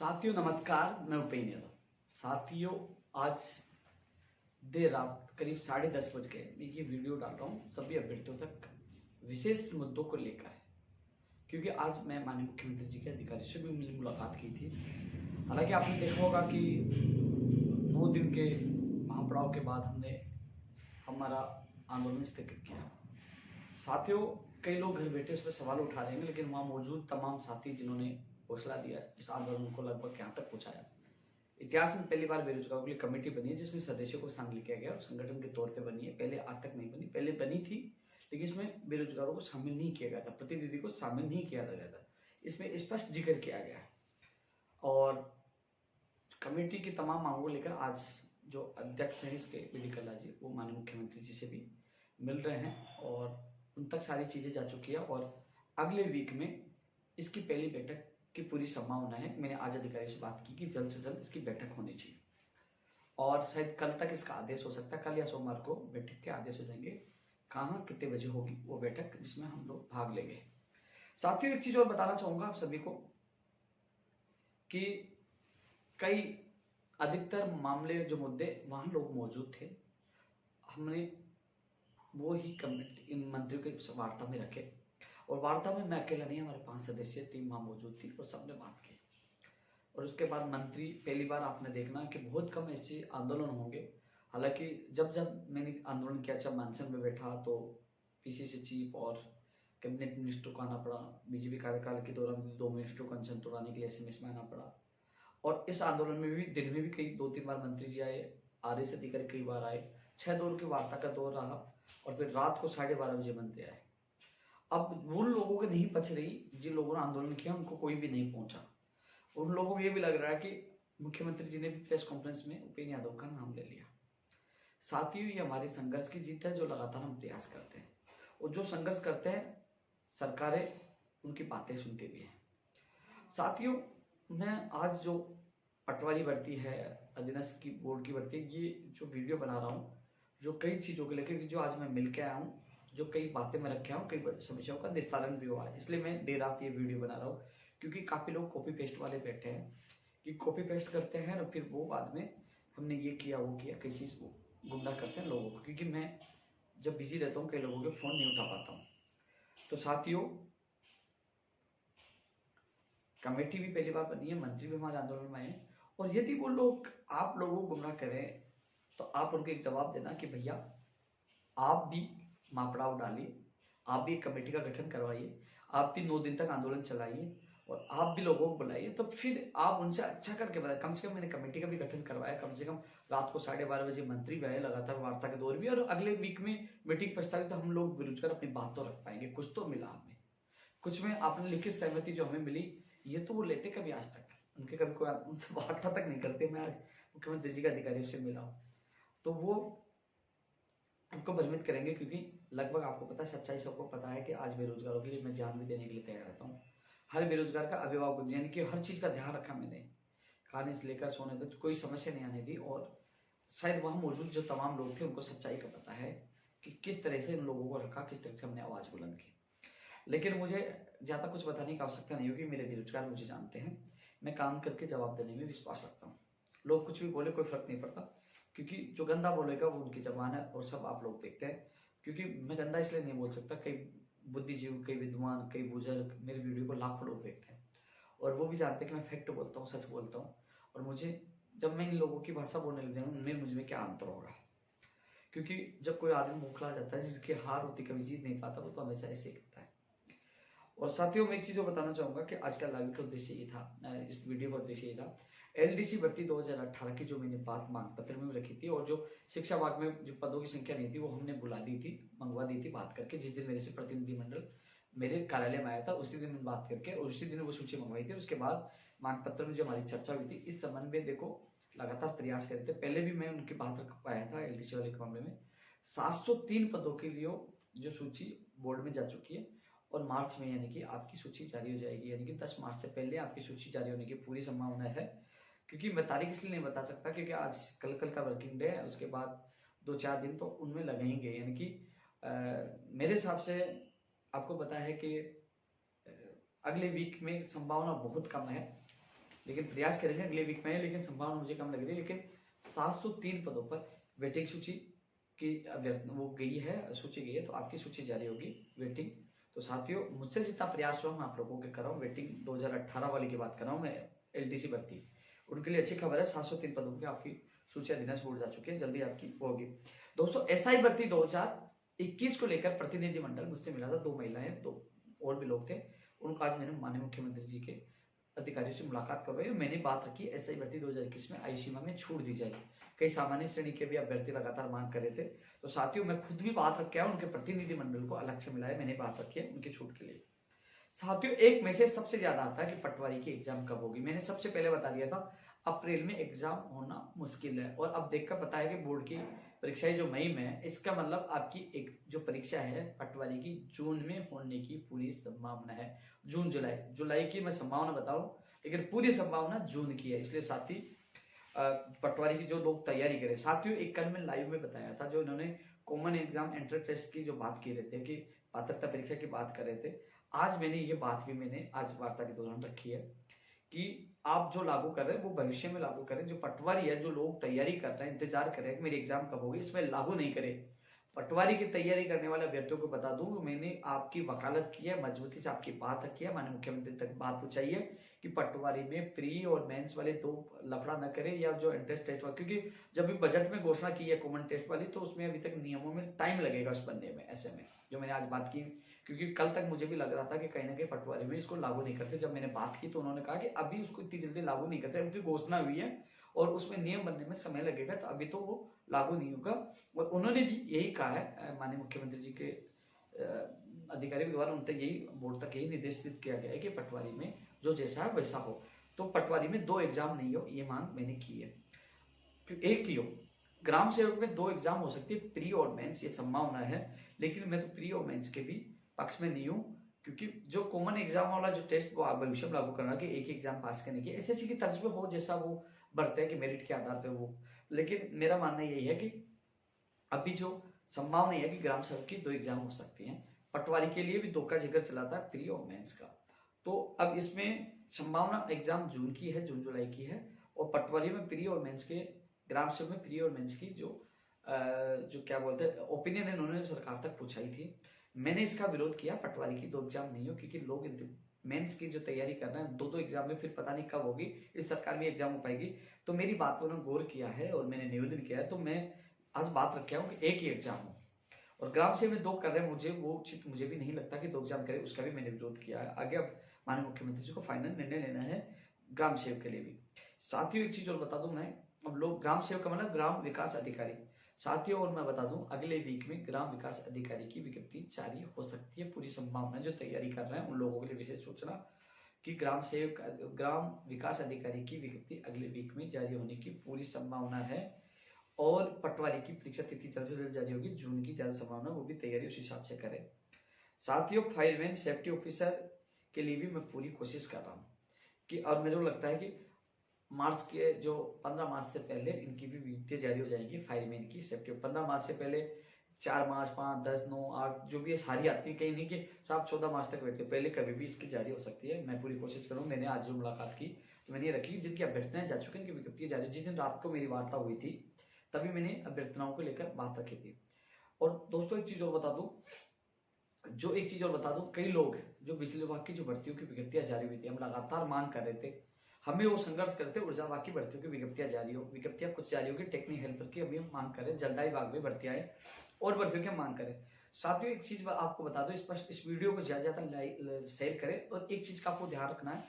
साथियों नमस्कार, मैं उपेंद्र यादव। साथियों आज देर रात करीब 10:30 बज गए मैं ये वीडियो डाल रहा हूँ सभी अभ्यर्थियों तक विशेष मुद्दों को लेकर, क्योंकि आज मैं माननीय मुख्यमंत्री जी के अधिकारी से भी मिली मुलाकात की थी। हालांकि आपने देखा होगा कि 9 दिन के महापड़ाव के बाद हमने हमारा आंदोलन स्थगित किया। साथियों कई लोग घर बैठे उस पर सवाल उठा रहे हैं, लेकिन वहां मौजूद तमाम साथी जिन्होंने हौसला दिया, इस आंदोलन को लगभग यहाँ तक पहुंचाया। इतिहास में पहली बार बेरोजगारों के लिए कमेटी बनी है जिसमें सदस्यों को शामिल किया गया और संगठन के तौर पे बनी है। पहले आज तक नहीं बनी, पहले बनी थी लेकिन इसमें बेरोजगारों को शामिल नहीं किया गया था, प्रतिनिधि को शामिल नहीं किया गया था। इसमें स्पष्ट जिक्र किया गया है और कमेटी की तमाम मांगों को लेकर आज जो अध्यक्ष हैं इसके बी डी कल्ला जी, वो माननीय मुख्यमंत्री जी से भी मिल रहे हैं और उन तक सारी चीजें जा चुकी है और अगले वीक में इसकी पहली बैठक की पूरी संभावना है। मैंने आज अधिकारी से बात की कि जल्द से जल्द इसकी बैठक होनी चाहिए और शायद कल तक इसका आदेश हो सकता है। कल या सोमवार को बैठक के आदेश हो जाएंगे, कहाँ कितने बजे होगी वो बैठक जिसमें हम लोग भाग लेंगे। साथियों एक चीज और बताना चाहूंगा आप सभी को कि कई अधिकतर मामले जो मुद्दे वहां लोग मौजूद थे, हमने वो ही कमेटी इन मंत्रियों के वार्ता में रखे और वार्ता में मैं अकेला नहीं, हमारे 5 सदस्य टीम वहां मौजूद थी और सबने बात की। और उसके बाद मंत्री पहली बार आपने देखना कि बहुत कम ऐसे आंदोलन होंगे। हालांकि जब जब मैंने आंदोलन किया, जब मानसन में बैठा तो पीसीसी चीफ और कैबिनेट मिनिस्टर को आना पड़ा। बीजेपी कार्यकाल के दौरान 2 मिनिस्टरों को अनशन तोड़ाने के लिए SMS में आना पड़ा और इस आंदोलन में भी दिन में भी कई 2-3 बार मंत्री जी आए, RS अधिकारी कई बार आए। 6 दौर की वार्ता का दौर रहा और फिर रात को 12:30 बजे मंत्री आए। अब उन लोगों को नहीं पच रही, जिन लोगों ने आंदोलन किया उनको कोई भी नहीं पहुंचा। उन लोगों को ये भी लग रहा है कि मुख्यमंत्री जी ने भी प्रेस कॉन्फ्रेंस में उपेंद्र यादव का नाम ले लिया। साथियों ये हमारे संघर्ष की जीत है जो लगातार हम प्रयास करते हैं और जो संघर्ष करते हैं सरकारें उनकी बातें सुनती भी हैं। साथियों मैं आज जो पटवारी भर्ती है, अधीनस्थ की बोर्ड की भर्ती, ये जो वीडियो बना रहा हूँ जो कई चीजों को लेकर जो आज मैं मिल के आया हूँ, जो कई बातें मैं रखे हूँ, कई समस्याओं का निस्तारण भी हुआ है, इसलिए मैं देर रात ये वीडियो बना रहा हूँ। क्योंकि काफी लोग कॉपी पेस्ट वाले बैठे हैं कि कॉपी पेस्ट करते हैं और फिर वो बाद में हमने ये किया वो किया, कई चीज गुमराह करते हैं लोगों को। क्योंकि मैं जब बिजी रहता हूँ कई लोगों के फोन नहीं उठा पाता हूँ। तो साथियों कमेटी भी पहली बार बनी है, मंत्री भी हमारे आंदोलन में आए और यदि वो लोग आप लोगों को गुमराह करें तो आप उनको एक जवाब देना कि भैया आप भी महापड़ाव डालिए, आप भी एक कमेटी का गठन करवाइए, आप भी 9 दिन तक आंदोलन चलाइए और आप भी लोगों को बुलाइए। तो फिर आप उनसे अच्छा करके बताए। कम से कम मैंने कमेटी का भी गठन करवाया, कम से कम रात को 12:30 बजे मंत्री भी आए, लगातार वार्ता के दौर भी, और अगले वीक में मीटिंग प्रस्तावित, तो हम लोग बेरोजगार अपनी बात तो रख पाएंगे। कुछ तो मिला हमें, कुछ में आपने लिखित सहमति जो हमें मिली, ये तो वो लेते कभी आज तक, उनके कभी कोई उनसे वार्ता तक नहीं करते। मैं आज मुख्यमंत्री जी के अधिकारियों से मिला हूँ तो वो आपको भ्रमित करेंगे, क्योंकि लगभग आपको पता है, सच्चाई सबको पता है कि आज बेरोजगारों के लिए मैं जान भी देने के लिए तैयार रहता हूँ। हर बेरोजगार का अभिभावक, यानी कि हर चीज का ध्यान रखा मैंने, खाने से लेकर सोने तक कोई समस्या नहीं आने दी। और शायद वहां मौजूद जो तमाम लोग थे उनको सच्चाई का पता है कि किस तरह से इन लोगों को रखा, किस तरह से हमने आवाज बुलंद की। लेकिन मुझे ज्यादा कुछ बताने की आवश्यकता नहीं होगी, मेरे बेरोजगार मुझे जानते हैं, मैं काम करके जवाब देने में विश्वास रखता हूँ। लोग कुछ भी बोले कोई फर्क नहीं पड़ता, क्योंकि जो गंदा बोलेगा वो उनकी जबान है और सब आप लोग देखते हैं। क्योंकि मैं गंदा इसलिए नहीं बोल सकता, कई बुद्धिजीवी, कई विद्वान, कई बुजुर्ग मेरे वीडियो को लाखों लोग देखते हैं और वो भी जानते हैं कि मैं फैक्ट बोलता हूँ, सच बोलता हूँ। और मुझे जब मैं इन लोगों की भाषा बोलने लग जाऊँ उनमें मुझ में क्या अंतर होगा। क्योंकि जब कोई आदमी बौखला जाता है, जिसकी हार होती कभी जीत नहीं पाता, वो तो हमेशा ऐसे ही करता है। और साथियों मैं एक चीज बताना चाहूंगा कि आज का लाइव का उद्देश्य ये था, इस वीडियो का उद्देश्य ये था, LDC भर्ती 2018 की जो मैंने बात मांग पत्र में रखी थी और जो शिक्षा विभाग में जो पदों की संख्या नहीं थी वो हमने बुला दी थी, मंगवा दी थी बात करके। जिस दिन मेरे से प्रतिनिधिमंडल मेरे कार्यालय में आया था उसी दिन मैंने बात करके और उसी दिन वो सूची मंगवाई थी। उसके बाद मांग पत्र में जो हमारी चर्चा हुई थी इस संबंध में देखो लगातार प्रयास करे थे। पहले भी मैं उनकी बात रख पाया था LDC वाले मामले में। 703 पदों के लिए जो सूची बोर्ड में जा चुकी है और मार्च में यानी कि आपकी सूची जारी हो जाएगी, यानी कि 10 मार्च से पहले आपकी सूची जारी होने की पूरी संभावना है। क्योंकि मैं तारीख इसलिए नहीं बता सकता क्योंकि आज कल का वर्किंग डे है, उसके बाद 2-4 दिन तो उनमें लगेंगे। यानी कि मेरे हिसाब से आपको पता है कि अगले वीक में संभावना बहुत कम है लेकिन प्रयास करेंगे अगले वीक में, लेकिन संभावना मुझे कम लग रही है। लेकिन 703 पदों पर वेटिंग सूची की वो गई है, सूची गई है, तो आपकी सूची जारी होगी वेटिंग। तो साथियों, मुझसे जितना प्रयास हुआ मैं आप लोगों के कर रहा हूँ। वेटिंग 2018 वाली की बात कर रहा हूँ मैं, एलटीसी भर्ती, उनके लिए अच्छी खबर है। 703 पदों की आपकी सूचियां देना शुरू जा चुकी है, जल्दी आपकी होगी। दोस्तों, एसआई भर्ती 2021 को लेकर प्रतिनिधि मंडल मुझसे मिला था, 2 महिलाएं, 2 और भी लोग थे। उनको आज मैंने माननीय मुख्यमंत्री जी के अधिकारियों से मुलाकात करवाई और मैंने बात रखी एसआई भर्ती 2021 में आयु सीमा में छूट दी जाएगी। कई सामान्य श्रेणी के भी अभ्यर्थी लगातार मांग कर रहे थे। तो साथियों, मैं खुद भी बात रख के आया, उनके प्रतिनिधि मंडल को अलग से मिलाया, मैंने बात रखी है उनकी छूट के लिए। साथियों, एक मैसेज सबसे ज्यादा आता है कि पटवारी की एग्जाम कब होगी। मैंने सबसे पहले बता दिया था अप्रैल में एग्जाम होना मुश्किल है, और अब देखकर पता है कि बोर्ड की परीक्षाएं जो मई में है, इसका मतलब आपकी एक जो परीक्षा है पटवारी की जून में होने की पूरी संभावना है। जून जुलाई की मैं संभावना बताऊं, लेकिन पूरी संभावना जून की है। इसलिए साथी, पटवारी की जो लोग तैयारी करें। साथियों, एक कल मैं लाइव में बताया था, जो इन्होंने कॉमन एग्जाम एंट्रेंस टेस्ट की जो बात की रहे थे कि पात्रता परीक्षा की बात कर रहे थे, आज मैंने ये बात भी मैंने आज वार्ता के दौरान रखी है कि आप जो लागू कर रहे हैं वो भविष्य में लागू करें। जो पटवारी है, जो लोग तैयारी कर रहे हैं, इंतजार कर रहे हैं कि मेरी एग्जाम कब होगी, इसमें लागू नहीं करें। पटवारी की तैयारी करने वाले अभ्यर्थियों को बता दूं, मैंने आपकी वकालत की है, मजबूती से आपकी बात रखी है, माननीय मुख्यमंत्री तक बात पहुंचाई है कि पटवारी में प्री और मेंस वाले 2 लफड़ा न करें, या जो एंट्रेंस टेस्ट वाले, क्योंकि जब भी बजट में घोषणा की है कॉमन टेस्ट वाली, तो उसमें अभी तक नियमों में टाइम लगेगा उस बनने में। ऐसे में जो मैंने आज बात की, क्योंकि कल तक मुझे भी लग रहा था कि कहीं ना कहीं पटवारी में इसको लागू नहीं करते। जब मैंने बात की तो उन्होंने कहा कि अभी उसको इतनी जल्दी लागू नहीं करते, अभी तो घोषणा हुई है और उसमें नियम बनने में समय लगेगा, तो अभी तो वो लागू नहीं होगा। और उन्होंने भी यही कहा है, माननीय मुख्यमंत्री जी के अधिकारियों के द्वारा उन तक यही, बोर्ड तक यही निर्देशित किया गया है कि पटवारी में जो जैसा है वैसा हो। तो पटवारी में 2 एग्जाम नहीं हो, ये मांग मैंने की है। एक ही हो। ग्राम सेवक में 2 एग्जाम हो सकती है, प्री और मेंस, ये संभावना है। लेकिन मैं तो प्री और मेंस के भी पक्ष में नहीं हूं, क्योंकि जो कॉमन एग्जाम वाला जो टेस्ट वो भविष्य में लागू करना कि एक एग्जाम पास करने की, एसएससी की तर्ज पे हो, जैसा वो बढ़ते हैं कि मेरिट के आधार पे वो। लेकिन मेरा मानना यही है कि अभी जो संभावना है कि ग्राम सेवक की 2 एग्जाम हो सकती हैं। पटवारी के लिए भी 2 का जिक्र चला था, प्री और मेंस का। तो अब इसमें संभावना एग्जाम जून की है, जून जुलाई की है, और पटवारी में प्री और मेंस के, ग्राम सेवक में प्री और मेंस की जो क्या बोलते हैं ओपिनियन है, उन्होंने सरकार तक पहुंचाई थी। मैंने इसका विरोध किया, पटवारी की 2 एग्जाम नहीं हो, क्योंकि लोग मेंस की जो तैयारी कर रहे हैं 2-2 एग्जाम में, फिर पता नहीं कब होगी इस सरकार में एग्जाम हो पाएगी। तो मेरी बात पर उन्होंने गौर किया है और मैंने निवेदन किया है, तो मैं आज बात रखा हूँ कि एक ही एग्जाम हो। और ग्राम सेवक में 2 कर रहे हैं, मुझे वो उचित मुझे भी नहीं लगता कि 2 एग्जाम करें, उसका भी मैंने विरोध किया है। आगे अब माननीय मुख्यमंत्री जी को फाइनल निर्णय लेना है ग्राम सेवक के लिए भी। साथियों, एक चीज और बता दूं मैं, अब लोग ग्राम सेवक का मतलब ग्राम विकास अधिकारी। साथियों, और मैं बता दूं अगले वीक में ग्राम विकास अधिकारी की विज्ञप्ति जारी हो सकती है। पूरी संभावना, जो तैयारी कर रहे हैं उन लोगों के लिए विशेष सूचना कि ग्राम विकास अधिकारी की विज्ञप्ति अगले वीक में जारी होने की पूरी संभावना है। और पटवारी की परीक्षा तिथि जल्द से जल्द जारी होगी, जून की ज्यादा संभावना, वो भी तैयारी उस हिसाब से करें। साथियों, फायरमैन सेफ्टी ऑफिसर के लिए भी मैं पूरी कोशिश कर रहा हूँ कि, और मेरे को लगता है कि मार्च के जो 15 मार्च से पहले इनकी भी विज्ञप्ति जारी हो जाएगी। फायरमैन की सेफ्टी 15 मार्च से पहले, 4 मार्च, 5, 10, 9, 8 जो भी है सारी आती है, कहीं नहीं कि साहब 14 मार्च तक बैठे, पहले कभी भी इसकी जारी हो सकती है। मैं पूरी कोशिश करूँ। मैंने आज जो मुलाकात की तो मैंने ये रखी, जिनकी अभ्यर्थनाएं जा चुकी हैं उनकी विज्ञप्ति जारी। जिस दिन रात को मेरी वार्ता हुई थी तभी मैंने अभ्यर्थनाओं को लेकर बात रखी थी। और दोस्तों, एक चीज और बता दूं, कई लोग जो बिजली विभाग की जो भर्तियों की विज्ञप्तियां जारी हुई थी, हम लगातार मांग कर रहे थे, हमें वो संघर्ष करते ऊर्जा विभाग की भर्तियों की विज्ञप्तियां जारी हो, विज्ञप्तियां कुछ जारी होगी, टेक्निकल हेल्पर की अभी हम मांग करें, जलदाय विभाग में भर्तियां है और भर्तियों की मांग करें। साथियों, एक चीज आपको बता दो, इस वीडियो को ज्यादा ज्यादा शेयर करें। और एक चीज का आपको ध्यान रखना है,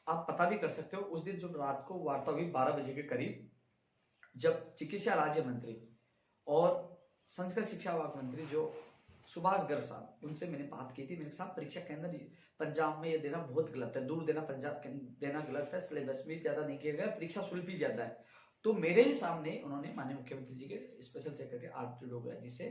आप पता भी कर सकते हो, उस दिन जो रात को वार्ता हुई 12 बजे के करीब, जब चिकित्सा राज्य मंत्री और संस्कृत शिक्षा विभाग मंत्री जो सुभाष गर्ग साहब, उनसे मैंने बात की थी। मेरे साथ परीक्षा केंद्र पंजाब में ये देना बहुत गलत है, दूर देना पंजाब देना गलत है, सिलेबस भी ज्यादा नहीं किया गया, परीक्षा शुल्क भी ज्यादा है। तो मेरे ही सामने उन्होंने माननीय मुख्यमंत्री जी के स्पेशल सेक्रेटरी आरती डोगरा जी से,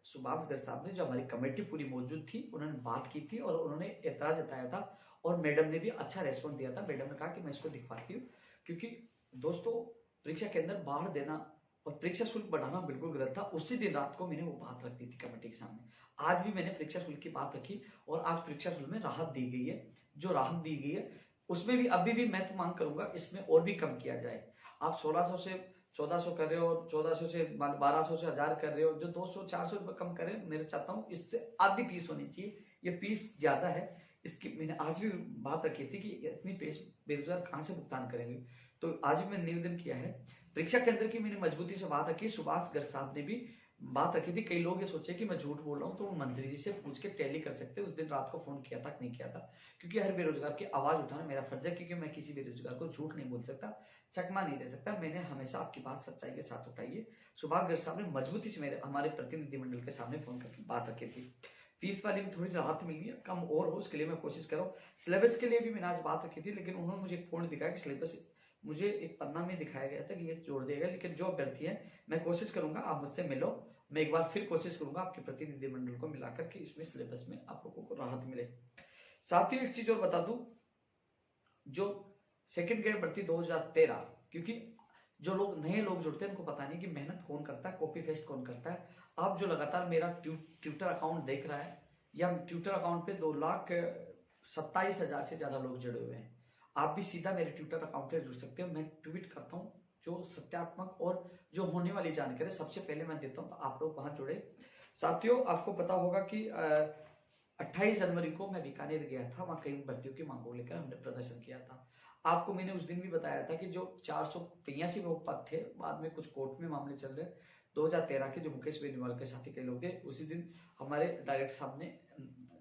सुभाष गर्ग साहब ने, जो हमारी कमेटी पूरी मौजूद थी, उन्होंने बात की थी और उन्होंने एतराज जताया था। और मैडम ने भी अच्छा रेस्पॉन्स दिया था। मैडम ने कहा कि मैं इसको दिखवाती हूँ, क्योंकि दोस्तों परीक्षा के अंदर बाहर देना और परीक्षा शुल्क बढ़ाना बिल्कुल गलत था। उसी दिन रात को मैंने वो बात रख दी थी कमेटी के सामने। आज भी मैंने परीक्षा शुल्क की बात रखी और आज परीक्षा शुल्क में राहत दी गई है। जो राहत दी गई है उसमें भी अभी भी मैं तो मांग करूंगा इसमें और भी कम किया जाए। आप 1600 से 1400 कर रहे हो, 1400 से 1200 से 1000 कर रहे हो, जो 200 400 रुपये कम करें। मैं चाहता हूँ इससे आधी फीस होनी चाहिए, ये फीस ज्यादा है इसकी। मैंने आज भी बात रखी थी कि इतनी फीस बेरोजगार कहाँ से भुगतान करेंगे, तो आज भी मैंने निवेदन किया है। परीक्षा केंद्र की मैंने मजबूती से बात रखी, सुभाष गर्ग साहब ने भी बात रखी थी। कई लोग ये सोचे कि मैं झूठ बोल रहा हूँ, तो वो मंत्री जी से पूछ के टैली कर सकते हैं। उस दिन रात को फोन किया था कि नहीं किया था, क्योंकि हर बेरोजगार की आवाज उठाना मेरा फर्ज है, क्योंकि मैं किसी बेरोजगार को झूठ नहीं बोल सकता, चकमा नहीं दे सकता। मैंने हमेशा आपकी बात सच्चाई के साथ उठाई है। सुभाष गर्ग साहब ने मजबूती से हमारे प्रतिनिधिमंडल के सामने फोन करके बात रखी थी। फीस वाली में थोड़ी राहत मिली है, कम और हो उसके लिए मैं कोशिश कर रहा हूँ। सिलेबस के लिए भी मैंने आज बात रखी थी, लेकिन उन्होंने मुझे एक पॉइंट दिखाया कि सिलेबस मुझे एक पन्ना में दिखाया गया था कि ये जोड़ देगा, लेकिन जो अभ्यर्थी है मैं कोशिश करूंगा, आप मुझसे मिलो, मैं एक बार फिर कोशिश करूंगा आपके प्रतिनिधिमंडल को मिलाकर के इसमें सिलेबस में आप लोगों को राहत मिले। साथ ही एक चीज और बता दूं, जो सेकंड ग्रेड भर्ती 2013, क्योंकि जो लोग नए लोग जुड़ते हैं उनको पता नहीं कि मेहनत कौन करता है, कॉपी पेस्ट कौन करता है। आप जो लगातार मेरा ट्विटर अकाउंट देख रहा है, या ट्विटर अकाउंट पे 2,27,000 से ज्यादा लोग जुड़े हुए हैं। आप भी सीधा मेरे ट्विटर अकाउंट से जुड़ सकते हो। मैं ट्वीट करता हूँ जो सत्यात्मक और जो होने वाली जानकारी सबसे पहले मैं देता हूँ, तो आप लोग वहां जुड़े। साथियों, आपको पता होगा कि 28 जनवरी को मैं बीकानेर गया था, वहां कई भर्तियों की मांगों लेकर हमने प्रदर्शन किया था। आपको मैंने उस दिन भी बताया था कि जो 483 वो पद थे, बाद में कुछ कोर्ट में मामले चल रहे, 2013 के जो मुकेश बेनीवाल के साथी कई लोग थे, उसी दिन हमारे डायरेक्टर साहब ने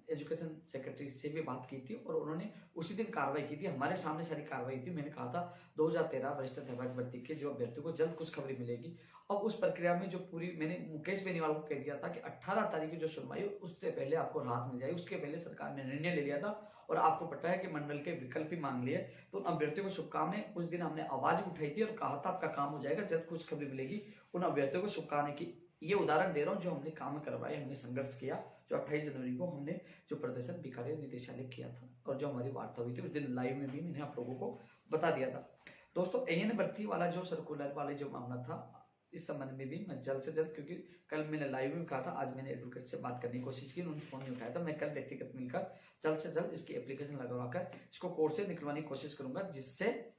एजुकेशन सेक्रेटरी से भी बात की थी, और उन्होंने उसी दिन कार्रवाई की थी, हमारे सामने सारी कार्रवाई थी। मैंने कहा था 2013 वरिष्ठ अध्यापक भर्ती के जो अभ्यर्थियों को जल्द खुशखबरी मिलेगी। अब उस प्रक्रिया में जो पूरी मैंने मुकेश बेनीवाल को कह दिया था कि 18 तारीख की जो सुनवाई उससे पहले आपको राहत मिल जाएगी। उसके पहले सरकार ने निर्णय ले लिया था, और आपको पता है कि मंडल के विकल्प भी मांग लिए। तो उन अभ्यर्थियों को शुभकामनाएं। उस दिन हमने आवाज उठाई थी और कहा था आपका काम हो जाएगा, जल्द खुशखबरी मिलेगी। उन अभ्यर्थियों को शुभकामनाएं की। ये उदाहरण दे रहा हूँ जो हमने काम करवाए, हमने संघर्ष किया। जो 28 जनवरी को हमने जो प्रदर्शन बीकानेर निदेशालय किया था, और जो हमारी वार्ता हुई थी उस दिन लाइव में भी मैंने आप लोगों को बता दिया था। दोस्तों, एएन भर्ती वाला जो सर्कुलर वाले जो मामला था, इस संबंध में भी मैं जल्द से जल्द, क्योंकि कल मैंने लाइव में कहा था, आज मैंने एडवोकेट से बात करने की कोशिश की, उन्होंने फोन नहीं उठाया था। मैं कल व्यक्तिगत मिलकर जल्द से जल्द इसकी एप्लीकेशन लगवाकर इसको कोर्ट से निकलवाने की कोशिश करूंगा, जिससे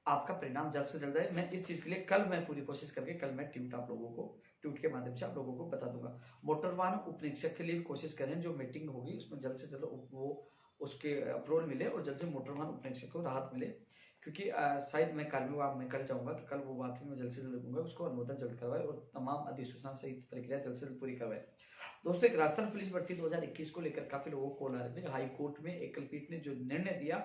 आपका परिणाम जल्द से जल्द आए। मैं इस चीज के लिए कल मैं पूरी कोशिश करके कल मैं ट्वीट आप लोगों को ट्वीट के माध्यम से आप लोगों को बता दूंगा। मोटर वाहन उप निरीक्षक के लिए भी कोशिश करें, जो मीटिंग होगी उसमें जल्द से जल्द वो उसके अप्रूवल मिले और जल्द से मोटर वाहन उप निरीक्षक को राहत मिले, क्योंकि शायद मैं कार्मिक में कल जाऊंगा, तो कल वो बात भी मैं जल्द से जल्द दूंगा, उसको अनुमोदन जल्द करवाए और तमाम अधिसूचना सहित प्रक्रिया जल्द से जल्द पूरी करवाए। दोस्तों, एक राजस्थान पुलिस भर्ती 2021 को लेकर काफी लोगों को कॉल आ रहे थे। हाई कोर्ट में एकल पीठ ने जो निर्णय दिया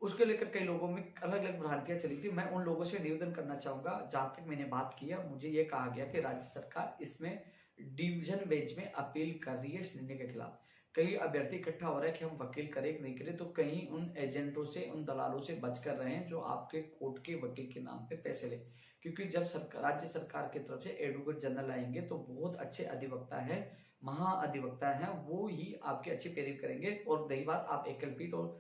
उसके लेकर कई लोगों में अलग अलग भ्रांतियां चली थी। मैं उन लोगों से निवेदन करना चाहूंगा, जहां तक मैंने बात की है, मुझे ये कहा गया कि राज्य सरकार इसमें डिवीजन बेंच में अपील कर रही है इस निर्णय के खिलाफ। कई अभ्यर्थी इकट्ठा हो रहा है कि हम वकील करें कि नहीं करें, तो कहीं उन एजेंटों से, उन दलालों से बच कर रहे हैं जो आपके कोर्ट के वकील के नाम पे पैसे ले। क्योंकि जब राज्य सरकार की तरफ से एडवोकेट जनरल आएंगे तो बहुत अच्छे अधिवक्ता है, महाअधिवक्ता है, वो ही आपकी अच्छी पैरवी करेंगे। और रही बात आप एकल पीठ और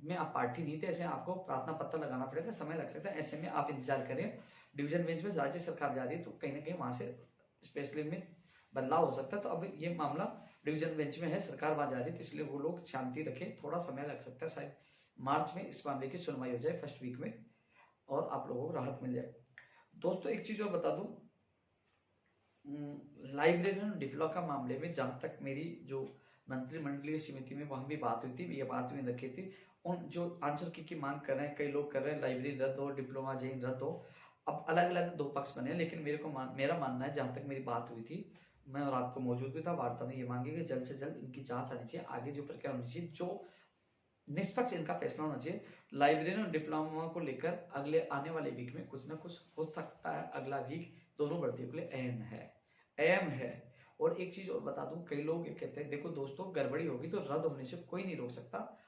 में आप पार्टी नहीं थे, ऐसे आपको प्रार्थना पत्र लगाना पड़ेगा, समय लग सकता है। ऐसे में आप इंतजार करें, डिवीजन बेंच में राज्य सरकार जा रही है, तो कहीं ना कहीं वहां से स्पेशली में बदलाव हो सकता है। तो अब ये मामला डिवीजन बेंच में है, सरकार वहां जा रही है, तो इसलिए वो लोग शांति रखें, थोड़ा समय लग सकता है, शायद मार्च में इस मामले की सुनवाई हो जाए, फर्स्ट वीक में, और आप लोगों को राहत मिल जाए। दोस्तों, एक चीज और बता दूं, लाइब्रेरियन डिप्लोमा का मामले में जहां तक मेरी जो मंत्रिमंडलीय समिति में वहां भी बात हुई थी, ये बात भी रखी थी, उन जो आंसर की मांग कर रहे हैं, कई लोग कर रहे हैं लाइब्रेरी रद्द हो, डिप्लोमा जेईन रद्द हो। अब अलग अलग दो पक्ष बने हैं, लेकिन मेरा मानना है, जहां तक मेरी बात हुई थी, मैं रात को मौजूद भी था, वार्ता में ये मांगी कि जल्द से जल्द इनकी जांच आनी चाहिए, आगे जो प्रक्रिया होनी चाहिए, जो निष्पक्ष इनका फैसला होना चाहिए। लाइब्रेरी और डिप्लोमा को लेकर अगले आने वाले वीक में कुछ ना कुछ हो सकता है। अगला वीक दोनों भर्तियों के लिए अहम है। और एक चीज और बता दूं, कई लोग ये कहते हैं, देखो दोस्तों, गड़बड़ी होगी तो रद्द होने से कोई नहीं रोक सकता,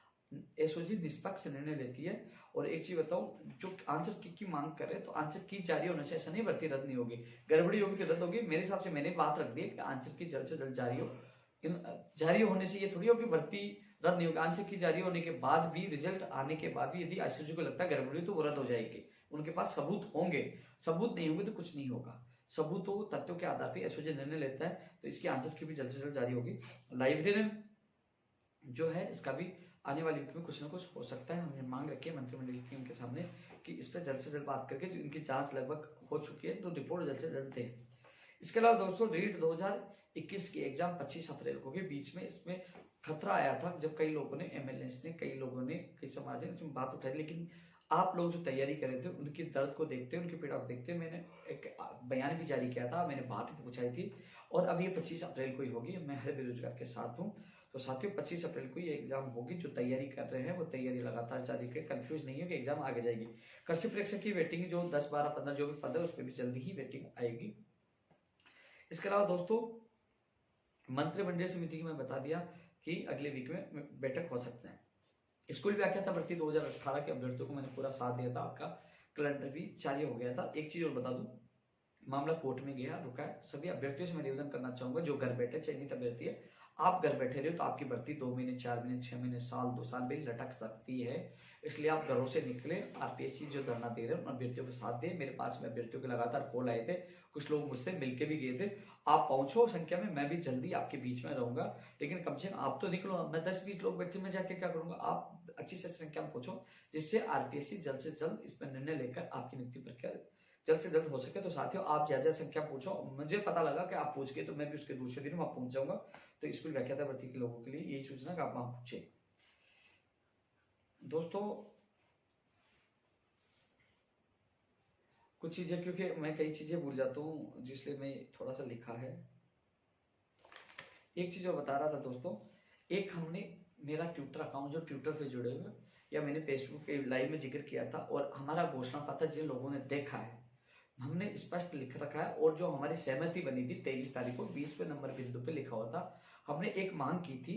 एसओजी निष्पक्ष निर्णय लेती है। और एक चीज बताऊं, जो आंसर की मांग कर रहे हैं, तो आंसर की जारी होने से ऐसा नहीं भर्ती रद्द नहीं होगी, गड़बड़ी होगी तो रद्द होगी। मेरे हिसाब से मैंने बात रख दी है कि आंसर की जल्द से जल्द जारी हो। जारी होने से ये थोड़ी हो कि भर्ती रद्द नहीं होगी। आंसर की जारी होने के बाद भी, रिजल्ट आने के बाद भी, यदि एसओजी को लगता है गड़बड़ी तो वो रद्द हो जाएगी। उनके पास सबूत होंगे, सबूत नहीं होंगे तो कुछ नहीं होगा। सबूतों तथ्यों के आधार पर एसओजी निर्णय लेता है, तो इसकी आंसर की भी जल्द से जल्द जारी होगी। लाइब्रेरियन जो है, इसका भी आने वाली वीक में कुछ ना कुछ हो सकता है। हमने मांग रखी है मंत्रिमंडल की उनके सामने कि इस पर जल्द से जल्द बात करके, जो इनकी जांच लगभग हो चुकी है, तो रिपोर्ट जल्द से जल्द दें। इसके अलावा दोस्तों, रीट 2021 की एग्जाम 25 अप्रैल को, भी बीच में इसमें खतरा आया था, जब कई लोगों ने, एमएलए ने, कई लोगों ने, कई समाज ने इसमें बात उठाई, लेकिन आप लोग जो तैयारी कर रहे थे उनकी दर्द को देखते, उनकी पीड़ा को देखते, मैंने एक बयान भी जारी किया था, मैंने बात भी पूछाई थी, और अब ये 25 अप्रैल को ही होगी। मैं हर बेरोजगार के साथ हूँ। तो साथियों, 25 अप्रैल को ये एग्जाम होगी। जो तैयारी कर रहे हैं वो तैयारी लगातार जारी करें, कंफ्यूज नहीं है कि एग्जाम आगे जाएगी। कृषि परीक्षा की वेटिंग जो 10, 12, 15 जो भी पद है, उस पर भी जल्दी ही वेटिंग आएगी। इसके अलावा दोस्तों, मंत्रिमंडल समिति की मैं बता दिया कि अगले वीक में बैठक हो सकते हैं। स्कूल व्याख्याता भर्ती 2018 के अभ्यर्थियों को मैंने पूरा साथ दिया था, आपका कैलेंडर भी जारी हो गया था। एक चीज और बता दूं, मामला कोर्ट में गया, रुका है। सभी अभ्यर्थियों से मैं निवेदन करना चाहूंगा, जो घर बैठे चयनित अभ्यर्थी है, आप घर बैठे रहे हो तो आपकी भर्ती 2 महीने, 4 महीने, 6 महीने, साल, 2 साल भी लटक सकती है। इसलिए आप घरों से निकले, आरपीएससी जो धरना दे रहे हैं उन अभ्यर्थियों के साथ दे। मेरे पास में अभ्यर्थियों के लगातार कॉल आए थे, कुछ लोग मुझसे मिलके भी गए थे। आप पहुंचो संख्या में, मैं भी जल्दी आपके बीच में रहूंगा, लेकिन कम से कम आप तो निकलो। मैं 10-20 लोग बैठे, मैं जाके क्या करूंगा? आप अच्छी से संख्या में पहुंचो, जिससे आरपीएससी जल्द से जल्द इस पर निर्णय लेकर आपकी नियुक्ति प्रक्रिया जल्द से जल्द हो सके। तो साथियों, आप ज्यादा संख्या पूछो। मुझे पता लगा कि आप पूछ गए, तो मैं भी उसके दूसरे दिन वहां पहुंच जाऊंगा। तो स्कूल व्याख्याता भर्ती के लोगों के लिए यही सूचना कि आप वहां पूछे। दोस्तों, कुछ चीजें, क्योंकि मैं कई चीजें भूल जाता हूँ, जिसलिए मैं थोड़ा सा लिखा है। एक चीज और बता रहा था दोस्तों, एक हमने मेरा ट्विटर अकाउंट जो ट्विटर पे जुड़े हुए, या मैंने फेसबुक पे लाइव में जिक्र किया था, और हमारा घोषणा पत्र जिन लोगों ने देखा है, हमने स्पष्ट लिख रखा है, और जो हमारी सहमति बनी थी 23 तारीख को 20वें नंबर बिंदु पे लिखा हुआ था। हमने एक मांग की थी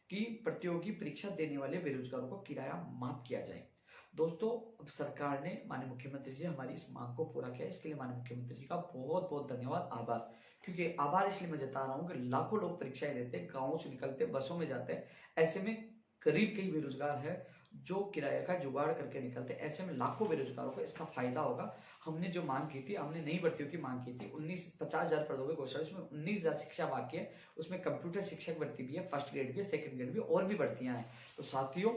कि प्रतियोगी परीक्षा देने वाले बेरोजगारों को किराया माफ किया जाए। दोस्तों, अब सरकार ने, माननीय मुख्यमंत्री जी, हमारी इस मांग को पूरा किया। इसके लिए माननीय मुख्यमंत्री जी का बहुत बहुत धन्यवाद, आभार। क्योंकि आभार इसलिए मैं जता रहा हूँ कि लाखों लोग परीक्षाएं देते, गाँवों से निकलते, बसों में जाते हैं, ऐसे में करीब कई बेरोजगार है जो किराए का जुगाड़ करके निकलते, ऐसे में लाखों बेरोजगारों को इसका फायदा होगा। हमने जो मांग की थी, हमने नई भर्तियों की मांग की थी, 50,000 पदों की घोषणा, उसमें 19,000 शिक्षा बाकी है। उसमें कंप्यूटर शिक्षक भर्ती भी है, फर्स्ट ग्रेड भी है, सेकंड ग्रेड भी, और भी भर्तियां हैं। तो साथियों,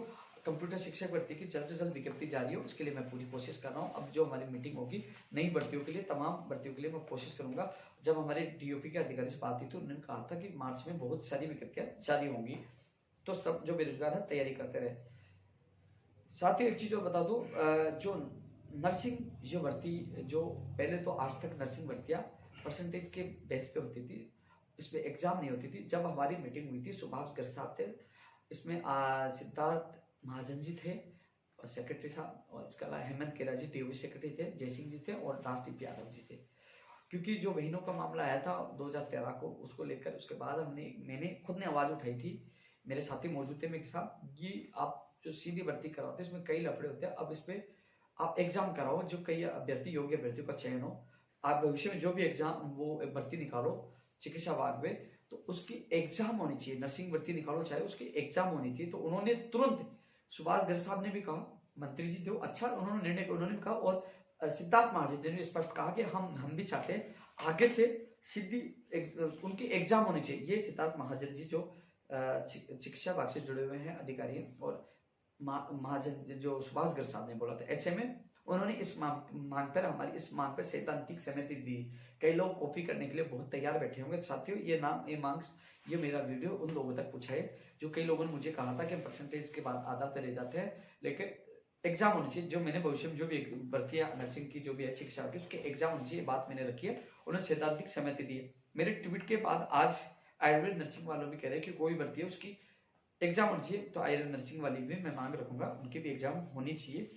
कंप्यूटर शिक्षक भर्ती की जल्द से जल्द विज्ञप्ति जारी हो, इसके लिए मैं पूरी कोशिश कर रहा हूँ। अब जो हमारी मीटिंग होगी नई भर्तियों के लिए, तमाम भर्तियों के लिए मैं कोशिश करूंगा। जब हमारे डीओपी के अधिकारी से बात हुई तो उन्होंने कहा था कि मार्च में बहुत सारी विज्ञप्तियां जारी होंगी, तो सब जो बेरोजगार है तैयारी करते रहे। साथ ही एक चीज और बता दूं, जो नर्सिंग जो भर्ती, जो पहले तो आज तक नर्सिंग भर्तियां परसेंटेज के बेस पे होती थी, इसमें एग्जाम नहीं होती थी। जब हमारी मीटिंग हुई थी, सुभाष गर्ग साहब थे, इसमें सिद्धार्थ महाजन जी थे और सेक्रेटरी साहब, और इसके अलावा हेमंत केरा जी टीओबी सेक्रेटरी थे, जयसिंह जी थे, और राजदीप यादव जी थे। क्योंकि जो बहनों का मामला आया था 2013 को, उसको लेकर उसके बाद मैंने खुद ने आवाज उठाई थी, मेरे साथी मौजूद थे मेरे साथ, ये आप जो सीधी भर्ती कराते हैं इसमें कई लफड़े होते हैं, अब इसमें आप एग्जाम कराओ, जो कई अभ्यर्थी, योग्य अभ्यर्थियों का चयन हो। आप भविष्य में जो भी एग्जाम, वो भर्ती निकालो चिकित्सा विभाग में, तो उसकी एग्जाम होनी चाहिए। नर्सिंग भर्ती निकालो चाहे, उसकी एग्जाम होनी चाहिए। तो उन्होंने तुरंत, सुभाष गर्ग साहब ने भी कहा, मंत्री जी थे, अच्छा उन्होंने निर्णय किया, उन्होंने भी कहा, और सिद्धार्थ महाजन ने भी स्पष्ट कहा कि हम भी चाहते हैं आगे से सीधी उनकी एग्जाम होनी चाहिए। ये सिद्धार्थ महाजन जी जो चिकित्सा विभाग से जुड़े हुए हैं अधिकारी हैं, और महाजन जो सुभाष गर्ग साहब ने बोला था, ऐसे में उन्होंने इस मांग पर, हमारी इस मांग पर सैद्धांतिक सहमति दी। कई लोग कॉपी करने के लिए बहुत तैयार बैठे होंगे। साथियों, ये मांग, ये मेरा वीडियो उन लोगों तक पहुंचाए जो, कई लोगों ने मुझे कहा था कि परसेंटेज के बाद आधार पर रह जाते हैं, लेकिन एग्जाम होनी चाहिए। जो मैंने भविष्य में जो भी भर्तियां नर्सिंग की जो भी है, चिकित्सा की, उसके एग्जाम होनी चाहिए, बात मैंने रखी है। उन्होंने सैद्धांतिक सहमति दी है। मेरे ट्वीट के बाद आज आयुर्वेद नर्सिंग वालों भी कह रहे हैं कि कोई भर्ती है उसकी एग्जाम होनी चाहिए, तो आयुर्वेद नर्सिंग वाली भी मैं मांग रखूंगा, उनकी भी एग्जाम होनी चाहिए।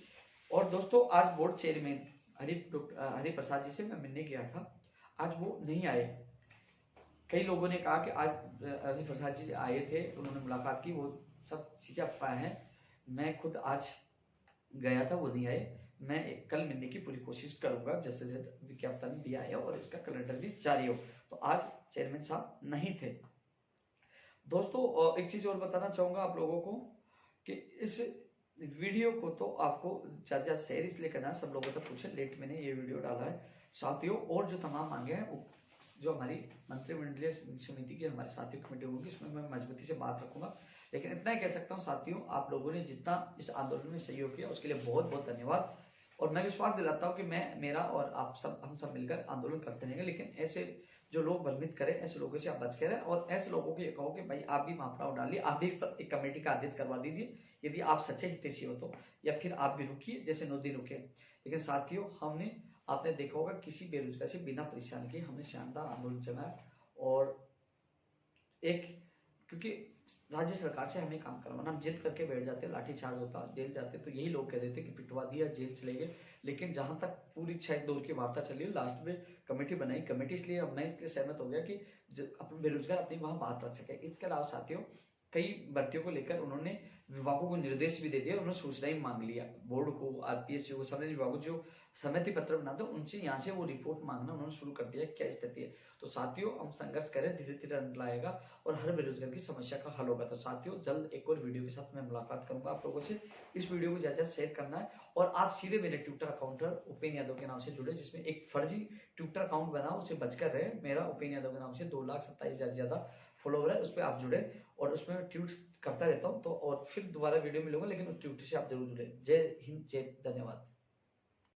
और दोस्तों, आज बोर्ड चेयरमैन हरि प्रसाद जी से मैं मिलने गया था, आज वो नहीं आए। कई लोगों ने कहा कि आज हरि प्रसाद जी आए थे, उन्होंने मुलाकात की, वो सब चीजें अफवाह हैं। मैं खुद आज गया था, वो नहीं आए। मैं कल मिलने की पूरी कोशिश करूंगा, जैसे जैसे विज्ञापन दिया है और इसका कैलेंडर भी जारी हो। तो आज चेयरमैन साहब नहीं थे। दोस्तों, एक चीज और बताना चाहूंगा आप लोगों को कि इस वीडियो को तो आपको ज्यादा शेयर इसलिए करना है, सब लोगों तक पूछे, लेट मैंने ये वीडियो डाला है साथियों। और जो तमाम मांगे हैं, जो हमारी मंत्रिमंडलीय समिति की हमारे साथियों कमेटी होगी, इसमें मैं मजबूती से बात रखूंगा। लेकिन इतना ही कह सकता हूँ साथियों, आप लोगों ने जितना इस आंदोलन में सहयोग किया उसके लिए बहुत बहुत धन्यवाद। और मैं विश्वास दिलाता हूँ कि मेरा और आप सब, हम सब मिलकर आंदोलन करते रहेंगे। लेकिन ऐसे जो लोग भ्रमित करें, ऐसे लोगों से आप बच के रहें, और ऐसे लोगों को ये कहो कि भाई आप भी महापड़ाव डालिए, आप भी एक कमेटी का आदेश करवा दीजिए यदि आप सच्चे हितैषी हो तो, या फिर आप भी रुकिए जैसे नौदी रुके। लेकिन साथियों, आपने देखा होगा किसी बेरोजगार से बिना परेशान किए हमने शानदार आंदोलन चलाया, और क्योंकि राज्य सरकार से हमें काम करवाना, हम जिद करके बैठ जाते, लाठीचार्ज होता, जेल जाते, तो यही लोग कह देते कि पिटवा दिया, जेल चले गए। लेकिन जहां तक पूरी 6 दौर की वार्ता चली, लास्ट में कमेटी बनाई। कमेटी इसलिए मैं इसलिए सहमत हो गया कि अपने बेरोजगार अपनी वहां बात रख सके। इसके अलावा साथियों, कई भर्तियों को लेकर उन्होंने विभागों को निर्देश भी दे दिया, उन्होंने सूचना ही मांग लिया बोर्ड को, आरपीएससी को, संबंधित विभागों जो समिति पत्र बनाते उनसे यहाँ से वो रिपोर्ट मांगना उन्होंने शुरू कर दिया क्या स्थिति है। तो साथियों, हम संघर्ष करें, धीरे धीरे अंत लाएगा और हर बेरोजगार की समस्या का हल होगा। तो साथियों, जल्द एक और वीडियो के साथ मैं मुलाकात करूंगा आप लोगों से। इस वीडियो को ज्यादा शेयर करना है, और आप सीधे मेरे ट्विटर अकाउंट पर उपेन यादव के नाम से जुड़े, जिसमें एक फर्जी ट्विटर अकाउंट बना, उससे बचकर रहे। मेरा उपेन यादव के नाम से 2,27,000 ज्यादा फॉलोवर है, उस पर आप जुड़े, और उसमें ट्वीट करता रहता हूँ। तो और फिर दोबारा वीडियो मिलूंगा, लेकिन उस ट्वीट से आप जरूर जुड़े। जय हिंद, जय धन्यवाद।